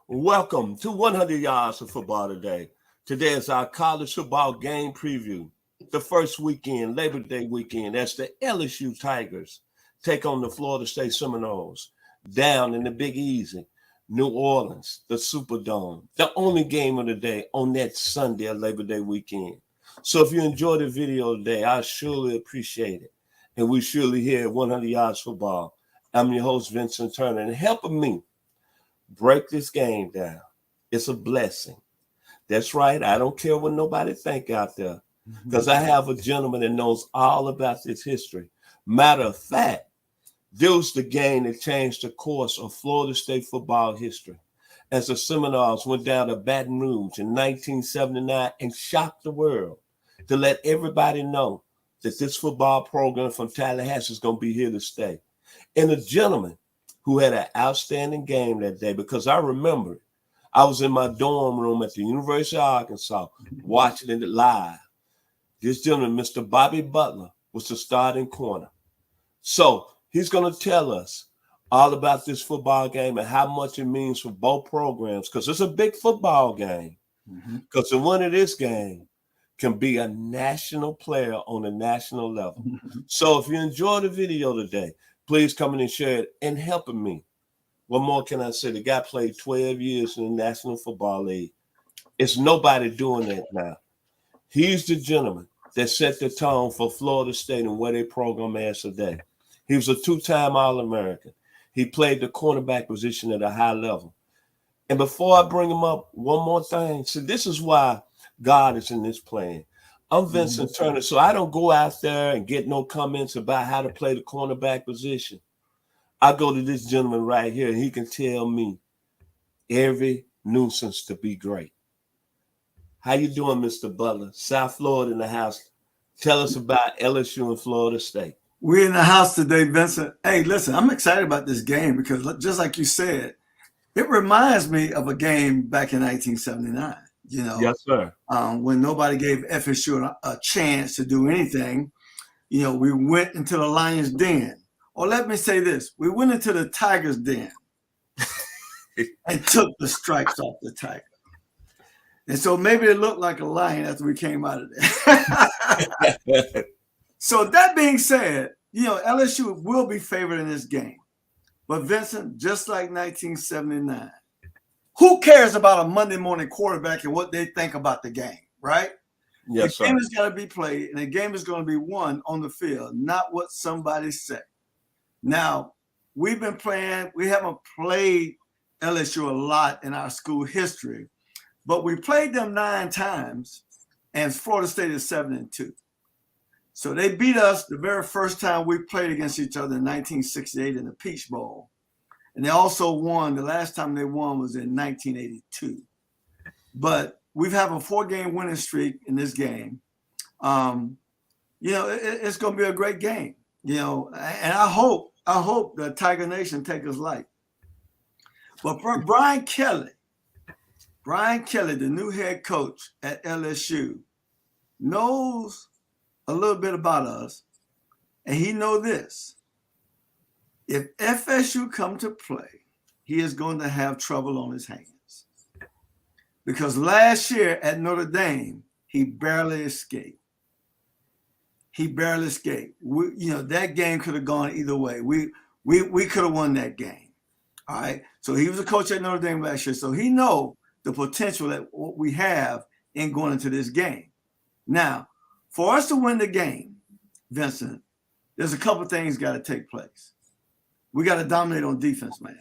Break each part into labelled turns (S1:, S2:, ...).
S1: Welcome to 100 Yards of Football today. Today is our college football game preview. The first weekend, Labor Day weekend, as the LSU Tigers take on the Florida State Seminoles down in the Big Easy, New Orleans, the Superdome. The only game of the day on that Sunday of Labor Day weekend. So if you enjoyed the video today, I surely appreciate it. And we surely here at 100 Yards Football. I'm your host, Vincent Turner, and helping me break this game down. It's a blessing. That's right. I don't care what nobody think out there, because I have a gentleman that knows all about this history. Matter of fact, this was the game that changed the course of Florida State football history, as the Seminoles went down to Baton Rouge in 1979 and shocked the world to let everybody know that this football program from Tallahassee is going to be here to stay. And a gentleman who had an outstanding game that day, because I remember it. I was in my dorm room at the University of Arkansas watching it live. This gentleman, Mr. Bobby Butler, was the starting corner. So he's going to tell us all about this football game and how much it means for both programs, because it's a big football game. Because the winner of this game can be a national player on a national level. So if you enjoyed the video today, please come in and share it and helping me. What more can I say? The guy played 12 years in the National Football League. It's nobody doing that now. He's the gentleman that set the tone for Florida State and where they program is today. He was a two-time All-American. He played the cornerback position at a high level. And before I bring him up, one more thing. See, this is why God is in this plan. I'm Vincent Turner, so I don't go out there and get no comments about how to play the cornerback position. I go to this gentleman right here, and he can tell me every nuisance to be great. How you doing, Mr. Butler? South Florida in the house. Tell us about LSU and Florida State.
S2: We're in the house today, Vincent. Hey, listen, I'm excited about this game because just like you said, it reminds me of a game back in 1979.
S1: Yes, sir.
S2: When nobody gave FSU a chance to do anything, we went into the Lions' den. Or let me say this, we went into the Tigers' den and took the stripes off the Tiger. And so maybe it looked like a lion after we came out of there. So that being said, LSU will be favored in this game. But Vincent, just like 1979, who cares about a Monday morning quarterback and what they think about the game, right?
S1: Yes,
S2: the game has got to be played, and the game is going to be won on the field, not what somebody said. Now, we haven't played LSU a lot in our school history, but we played them 9 times, and Florida State is 7-2. So they beat us the very first time we played against each other in 1968 in the Peach Bowl. And they also won, the last time they won was in 1982. But we've had a 4-game winning streak in this game. It's going to be a great game, and I hope the Tiger Nation take us light. But for Brian Kelly, the new head coach at LSU, knows a little bit about us, and he knows this. If FSU come to play, he is going to have trouble on his hands. Because last year at Notre Dame, he barely escaped. That game could have gone either way. We could have won that game. All right. So he was a coach at Notre Dame last year. So he knows the potential that what we have in going into this game. Now, for us to win the game, Vincent, there's a couple things got to take place. We got to dominate on defense, man.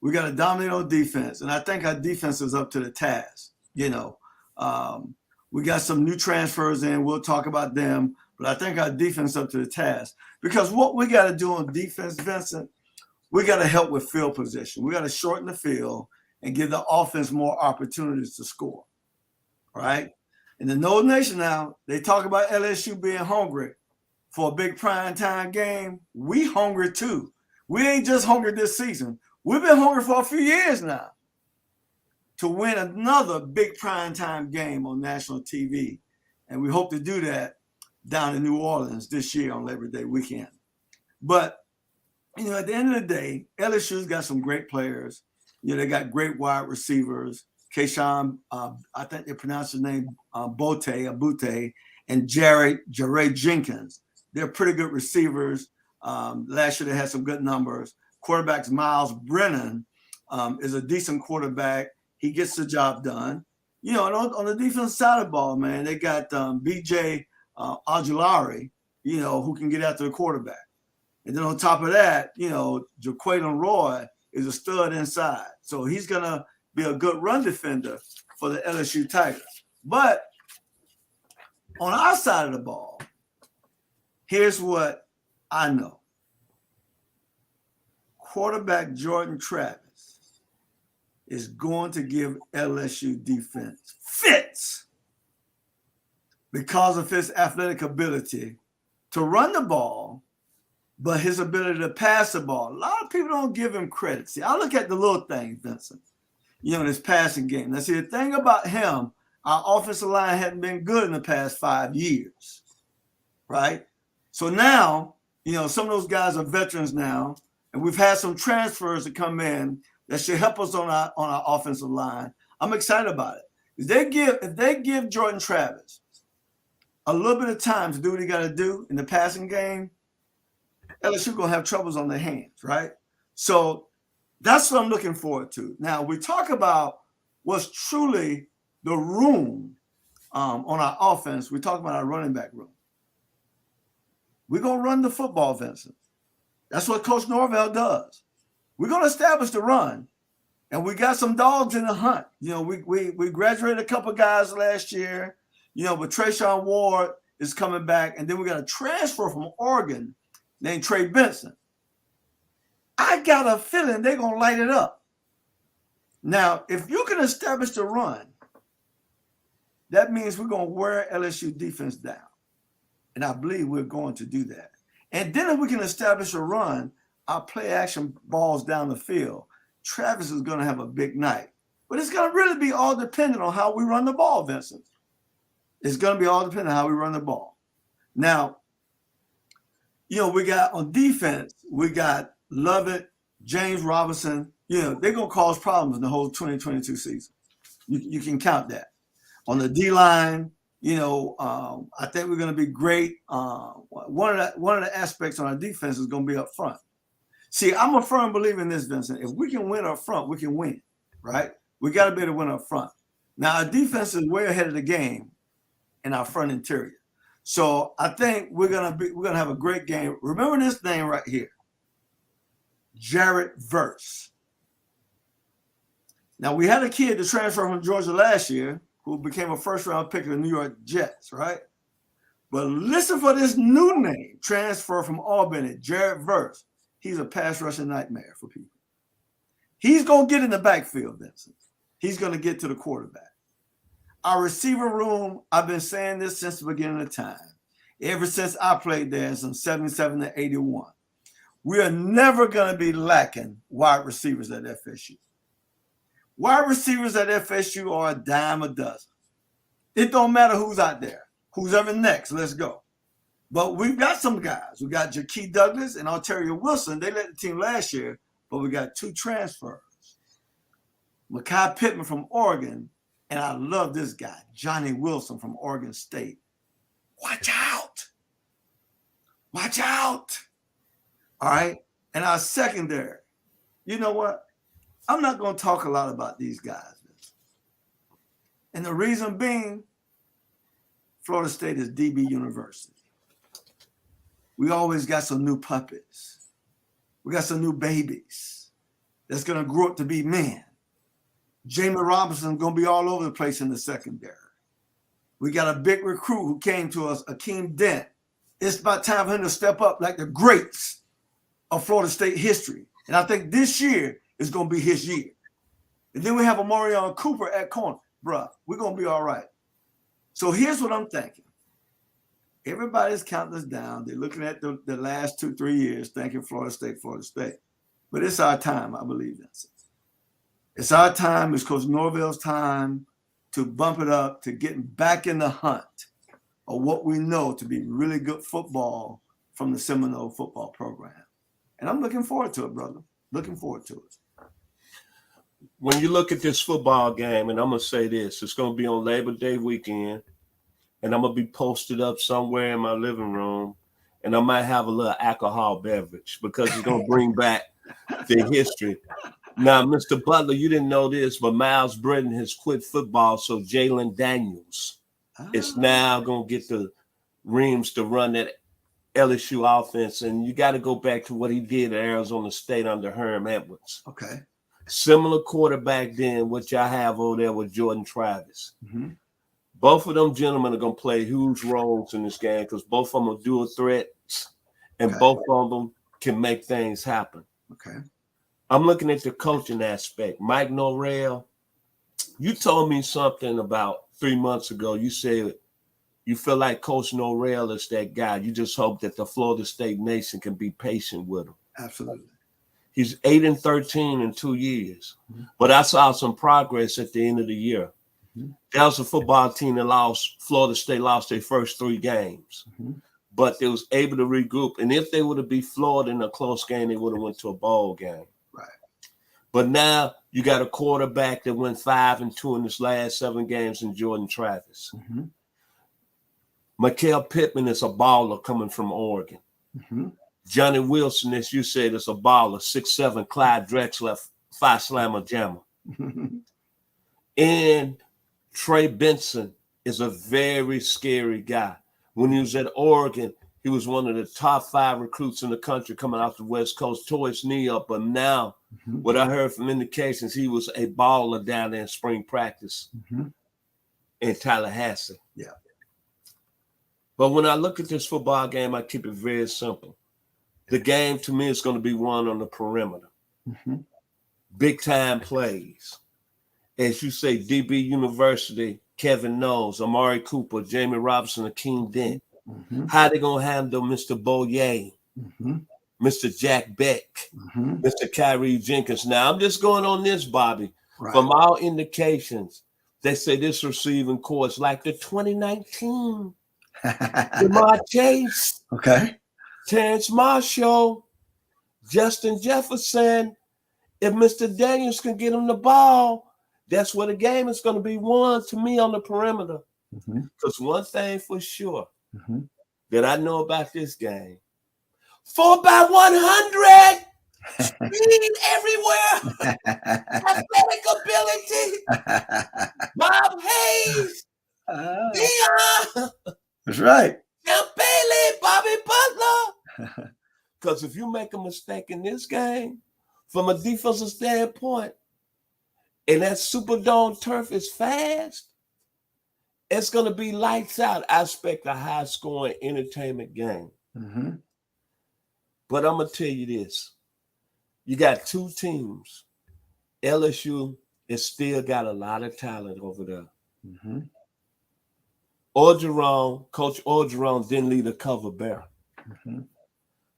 S2: We got to dominate on defense. And I think our defense is up to the task. We got some new transfers in. We'll talk about them. But I think our defense is up to the task. Because what we got to do on defense, Vincent, we got to help with field position. We got to shorten the field and give the offense more opportunities to score. All right? In the Nose Nation now, they talk about LSU being hungry for a big primetime game. We hungry too. We ain't just hungry this season. We've been hungry for a few years now to win another big primetime game on national TV. And we hope to do that down in New Orleans this year on Labor Day weekend. But, at the end of the day, LSU's got some great players. They got great wide receivers. Kayshawn, I think they pronounce his name Abute, and Jared Jenkins. They're pretty good receivers. Last year they had some good numbers. Quarterbacks Miles Brennan is a decent quarterback. He gets the job done. And on the defensive side of the ball, man, they got BJ Ojulari, who can get after the quarterback. And then on top of that, Jaquaden Roy is a stud inside. So he's going to be a good run defender for the LSU Tigers. But on our side of the ball, here's what I know. Quarterback Jordan Travis is going to give LSU defense fits because of his athletic ability to run the ball, but his ability to pass the ball. A lot of people don't give him credit. See, I look at the little things, Vincent, in his passing game. Now, see, the thing about him, our offensive line hadn't been good in the past 5 years, right? So now, some of those guys are veterans now, and we've had some transfers that come in that should help us on our offensive line. I'm excited about it. If they give Jordan Travis a little bit of time to do what he got to do in the passing game, LSU going to have troubles on their hands, right? So that's what I'm looking forward to. Now, we talk about what's truly the room on our offense. We talk about our running back room. We're going to run the football, Vincent. That's what Coach Norvell does. We're going to establish the run, and we got some dogs in the hunt. We graduated a couple guys last year, but Trayshawn Ward is coming back, and then we got a transfer from Oregon named Trey Benson. I got a feeling they're going to light it up. Now, if you can establish the run, that means we're going to wear LSU defense down. And I believe we're going to do that. And then if we can establish a run, our play action balls down the field, Travis is going to have a big night. But it's going to really be all dependent on how we run the ball, Vincent. It's going to be all dependent on how we run the ball. Now, we got on defense, we got Lovett, James Robinson. They're going to cause problems in the whole 2022 season. You can count that. On the D-line, I think we're going to be great. One of the aspects on our defense is going to be up front. See, I'm a firm believer in this, Vincent. If we can win up front, we can win, right? We got to be able to win up front. Now, our defense is way ahead of the game in our front interior. So I think we're gonna have a great game. Remember this name right here, Jarrett Verse. Now, we had a kid to transfer from Georgia last year who became a first-round pick of the New York Jets, right? But listen for this new name, transfer from Albany, Jarrett Verse. He's a pass rushing nightmare for people. He's going to get in the backfield, Vincent. He's going to get to the quarterback. Our receiver room, I've been saying this since the beginning of time. Ever since I played there from 77 to 81. We are never going to be lacking wide receivers at FSU. Wide receivers at FSU are a dime a dozen. It don't matter who's out there. Who's ever next, let's go. But we've got some guys. We got Jaquez Douglas and Ontario Wilson. They led the team last year, but we got 2 transfers. Mekhi Pittman from Oregon, and I love this guy, Johnny Wilson from Oregon State. Watch out. Watch out. All right. And our secondary, you know what? I'm not going to talk a lot about these guys. And the reason being, Florida State is DB University. We always got some new puppies. We got some new babies that's going to grow up to be men. Jamie Robinson's going to be all over the place in the secondary. We got a big recruit who came to us, Akeem Dent. It's about time for him to step up like the greats of Florida State history. And I think this year is going to be his year. And then we have a Marion Cooper at corner. Bruh, we're going to be all right. So here's what I'm thinking. Everybody's counting us down. They're looking at the last 2-3 years, thinking Florida State, Florida State. But it's our time, I believe that. It's our time. It's Coach Norvell's time to bump it up, to getting back in the hunt of what we know to be really good football from the Seminole football program. And I'm looking forward to it, brother. Looking forward to it.
S1: when you look at this football game, and I'm going to say this, it's going to be on Labor Day weekend, and I'm going to be posted up somewhere in my living room, and I might have a little alcohol beverage because it's going to bring back the history. Now, Mr. Butler, you didn't know this, but Miles Britton has quit football, so Jalen Daniels is now going to get the reins to run that LSU offense, and you got to go back to what he did at Arizona State under Herm Edwards.
S2: Okay.
S1: Similar quarterback then, which I have over there with Jordan Travis.
S2: Mm-hmm.
S1: Both of them gentlemen are going to play huge roles in this game because both of them are dual threats, and both of them can make things happen.
S2: Okay.
S1: I'm looking at the coaching aspect. Mike Norrell, you told me something about 3 months ago. You said you feel like Coach Norrell is that guy. You just hope that the Florida State Nation can be patient with him.
S2: Absolutely.
S1: He's 8-13 in 2 years. Mm-hmm. But I saw some progress at the end of the year. Mm-hmm. That was a football team that lost. Florida State lost their first 3 games. Mm-hmm. But they was able to regroup. And if they would have beat Florida in a close game, they would have went to a bowl game.
S2: Right.
S1: But now you got a quarterback that went 5-2 in his last 7 games in Jordan Travis. Mm-hmm. Mikael Pittman is a baller coming from Oregon. Mm-hmm. Johnny Wilson, as you said, is a baller, 6'7", Clyde Drexler, 5-slammer jammer. Mm-hmm. And Trey Benson is a very scary guy. When he was at Oregon, he was one of the top 5 recruits in the country coming out the West Coast, tore his knee up. But now, what I heard from indications, he was a baller down there in spring practice in Tallahassee.
S2: Yeah.
S1: But when I look at this football game, I keep it very simple. The game, to me, is going to be won on the perimeter. Mm-hmm. Big-time plays. As you say, DB University, Kevin Knowles, Amari Cooper, Jamie Robinson, Akeem Dent. Mm-hmm. How they going to handle Mr. Boye, Mr. Jack Beck, Mr. Kyrie Jenkins? Now, I'm just going on this, Bobby. Right. From all indications, they say this receiving core is like the 2019 Jamar Chase.
S2: Okay.
S1: Terrence Marshall, Justin Jefferson. If Mr. Daniels can get him the ball, that's where the game is going to be won to me on the perimeter. Because one thing for sure that I know about this game, 4x100, speed everywhere, athletic ability, Bob Hayes, Dion.
S2: That's right.
S1: Jim Bailey, Bobby Butler. Because if you make a mistake in this game, from a defensive standpoint, and that Superdome turf is fast, it's going to be lights out. I expect a high-scoring entertainment game. But I'm going to tell you this. You got 2 teams. LSU has still got a lot of talent over there. Coach Orgeron didn't lead a cover bear.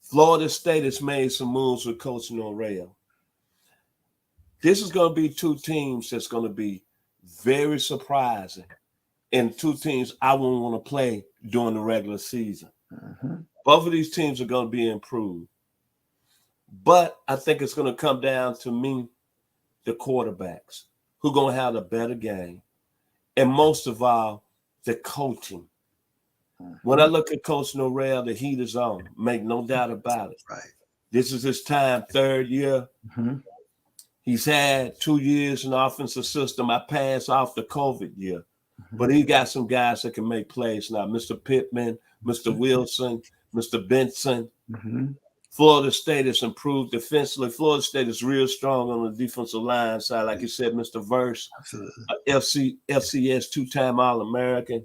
S1: Florida State has made some moves with Coach Norrell. This is going to be 2 teams that's going to be very surprising, and 2 teams I wouldn't want to play during the regular season. Both of these teams are going to be improved. But I think it's going to come down to me, the quarterbacks, who are going to have a better game, and most of all, the coaching. When I look at Coach Norrell, the heat is on. Make no doubt about it.
S2: Right.
S1: This is his time, 3rd year. He's had 2 years in the offensive system. I passed off the COVID year. But he got some guys that can make plays now. Mr. Pittman, Mr. Wilson, Mr. Benson. Florida State has improved defensively. Florida State is real strong on the defensive line side. Like you said, Mr. Verse, FCS 2-time All-American.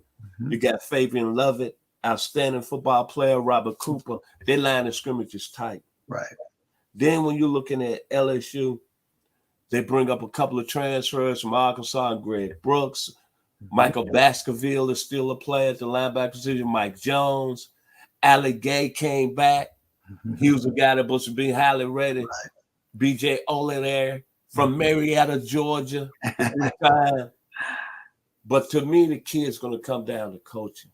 S1: You got Fabian Lovett, outstanding football player, Robert Cooper. Their line of scrimmage is tight.
S2: Right.
S1: Then when you're looking at LSU, they bring up a couple of transfers from Arkansas and Greg Brooks. Michael Baskerville is still a player at the linebacker position. Mike Jones. Ali Gay came back. He was a guy that was to be highly rated.
S2: Right.
S1: BJ Oleder from Marietta, Georgia. But to me, the kid's going to come down to coaching.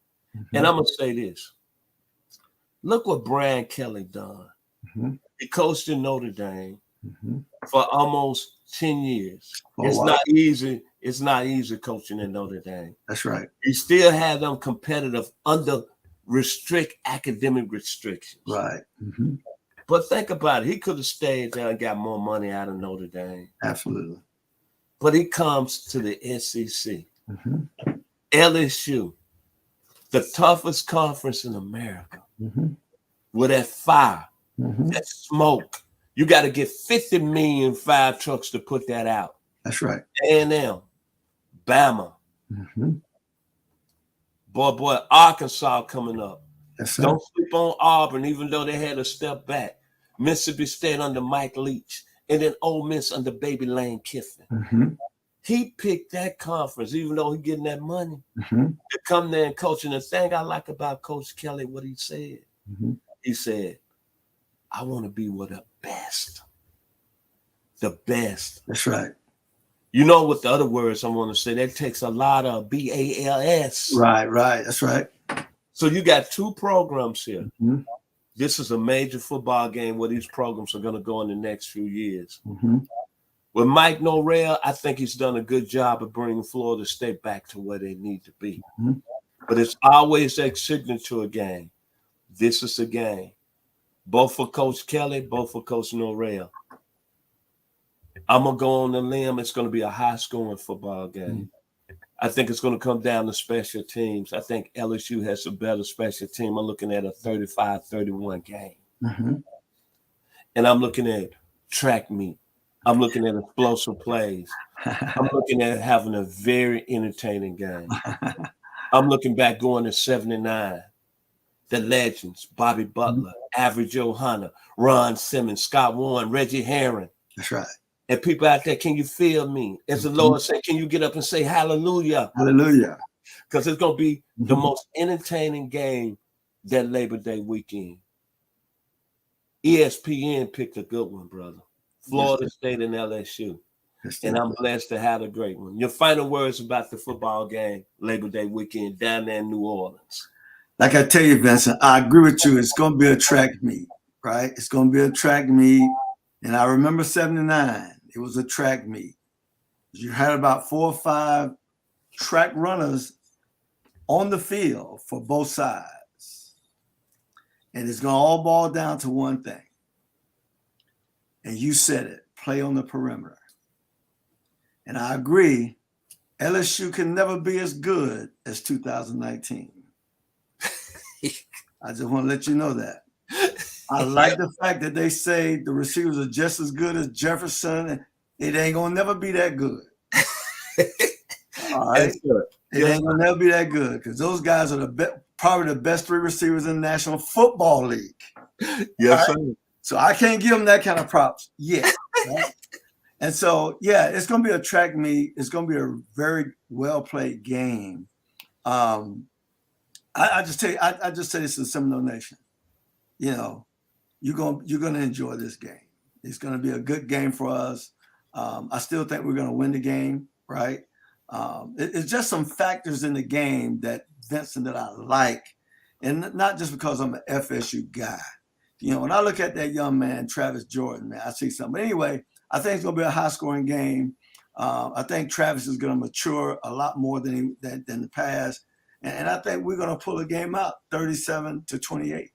S1: And I'm going to say this. Look what Brian Kelly done. He coached in Notre Dame for almost 10 years.
S2: Oh,
S1: It's
S2: wow.
S1: not easy. It's not easy coaching in Notre Dame.
S2: That's right.
S1: He still had them competitive under academic restrictions.
S2: Right. Mm-hmm.
S1: But think about it. He could have stayed there and got more money out of Notre Dame.
S2: Absolutely.
S1: But he comes to the SEC.
S2: Mm-hmm.
S1: LSU, the toughest conference in America.
S2: Mm-hmm.
S1: With that fire,
S2: mm-hmm.
S1: that smoke. You got to get 50 million fire trucks to put that out.
S2: That's right.
S1: A&M, Bama.
S2: Mm-hmm.
S1: Boy, Arkansas coming up.
S2: Yes, sir.
S1: Don't sleep on Auburn, even though they had a step back. Mississippi State under Mike Leach, and then Ole Miss under Baby Lane Kiffin.
S2: Mm-hmm.
S1: He picked that conference, even though he's getting that money,
S2: mm-hmm.
S1: to come there and coach. And the thing I like about Coach Kelly, what he said,
S2: mm-hmm.
S1: he said, I want to be with the best. The best.
S2: That's right.
S1: You know what the other words I want to say? That takes a lot of BALS.
S2: Right. That's right.
S1: So you got two programs here.
S2: Mm-hmm.
S1: This is a major football game where these programs are going to go in the next few years.
S2: Mm-hmm.
S1: With Mike Norrell, I think he's done a good job of bringing Florida State back to where they need to be.
S2: Mm-hmm.
S1: But it's always a signature game. This is a game. Both for Coach Kelly, both for Coach Norrell. I'm going to go on the limb. It's going to be a high-scoring football game. Mm-hmm. I think it's going to come down to special teams. I think LSU has a better special team. I'm looking at a 35-31 game.
S2: Mm-hmm.
S1: And I'm looking at track meet. I'm looking at explosive plays. I'm looking at having a very entertaining game. I'm looking back going to 79. The legends, Bobby Butler, Average Joe Hunter, Ron Simmons, Scott Warren, Reggie Herring.
S2: That's right.
S1: And people out there, can you feel me? As the Lord said, can you get up and say hallelujah?
S2: Hallelujah.
S1: Because it's going to be the most entertaining game that Labor Day weekend. ESPN picked a good one, brother. Florida State and LSU. And I'm blessed to have a great one. Your final words about the football game, Labor Day weekend, down there in New Orleans.
S2: Like I tell you, Vincent, I agree with you. It's going to be a track meet, right? It's going to be a track meet. And I remember 79. It was a track meet. You had about 4 or 5 track runners on the field for both sides. And it's going to all boil down to one thing. And you said it, play on the perimeter. And I agree, LSU can never be as good as 2019. I just want to let you know that. I like the fact that they say the receivers are just as good as Jefferson, and it ain't gonna never be that good. All right, it ain't gonna never be that good because those guys are probably the best 3 receivers in the National Football League.
S1: Yes,
S2: right?
S1: sir.
S2: So I can't give them that kind of props yet. Right? And so, yeah, it's gonna be a track meet. It's gonna be a very well played game. I just tell you, I just say this to the Seminole Nation. You know, you're gonna enjoy this game. It's gonna be a good game for us. I still think we're gonna win the game, right? It's just some factors in the game that Vincent that I like, and not just because I'm an FSU guy. You know, when I look at that young man, Travis Jordan, man, I see something. But anyway, I think it's gonna be a high-scoring game. I think Travis is gonna mature a lot more than the past. And I think we're going to pull a game out 37-28.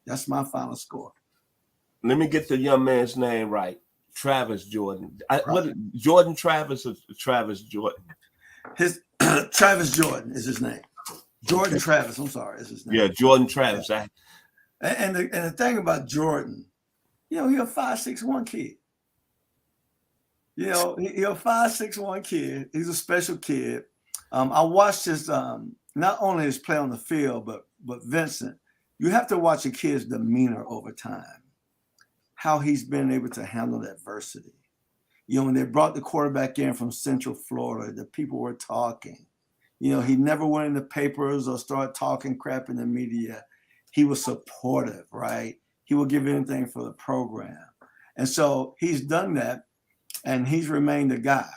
S2: That's my final score.
S1: Let me get the young man's name right. Travis Jordan.
S2: Right.
S1: What Jordan Travis or Travis Jordan?
S2: His Travis Jordan is his name. Jordan Travis, I'm sorry, is his name.
S1: Yeah, Jordan Travis.
S2: Yeah. And the thing about Jordan, you know, he's a 5'6" kid. You know, he's a 5'6" kid. He's a special kid. I watched his not only his play on the field, but Vincent, you have to watch a kid's demeanor over time, how he's been able to handle adversity. You know, when they brought the quarterback in from Central Florida, the people were talking. You know, he never went in the papers or started talking crap in the media. He was supportive, right? He would give anything for the program. And so he's done that, and he's remained a guy.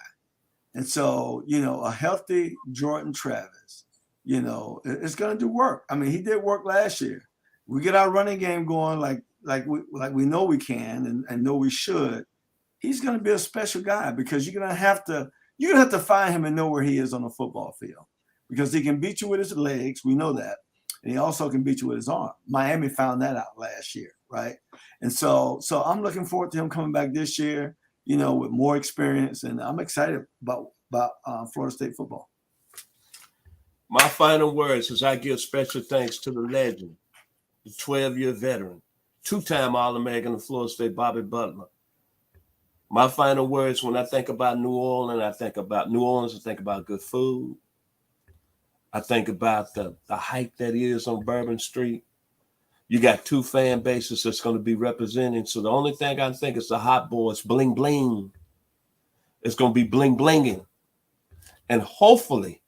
S2: And so, you know, a healthy Jordan Travis, you know, it's going to do work. I mean, he did work last year. We get our running game going like we know we can and know we should. he's going to be a special guy because you're going to have to find him and know where he is on the football field, because he can beat you with his legs. We know that. And he also can beat you with his arm. Miami found that out last year, right? And so I'm looking forward to him coming back this year, with more experience, and I'm excited about Florida State football.
S1: My final words is I give special thanks to the legend, the 12-year veteran, two-time All-American of Florida State, Bobby Butler. My final words, when I think about New Orleans, I think about good food. I think about the hype that is on Bourbon Street. You got two fan bases that's going to be representing. So the only thing I think is the Hot Boys, bling, bling. It's going to be bling, blinging. And hopefully,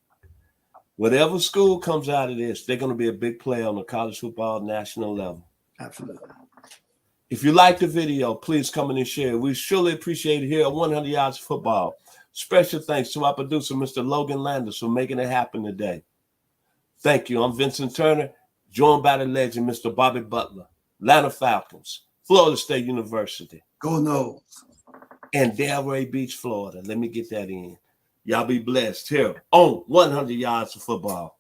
S1: whatever school comes out of this, they're going to be a big player on the college football national level.
S2: Absolutely.
S1: If you like the video, please come in and share. We surely appreciate it here at 100 Yards of Football. Special thanks to our producer, Mr. Logan Landers, for making it happen today. Thank you. I'm Vincent Turner, joined by the legend, Mr. Bobby Butler, Atlanta Falcons, Florida State University.
S2: Go Noles.
S1: And Delray Beach, Florida. Let me get that in. Y'all be blessed here on 100 Yards of Football.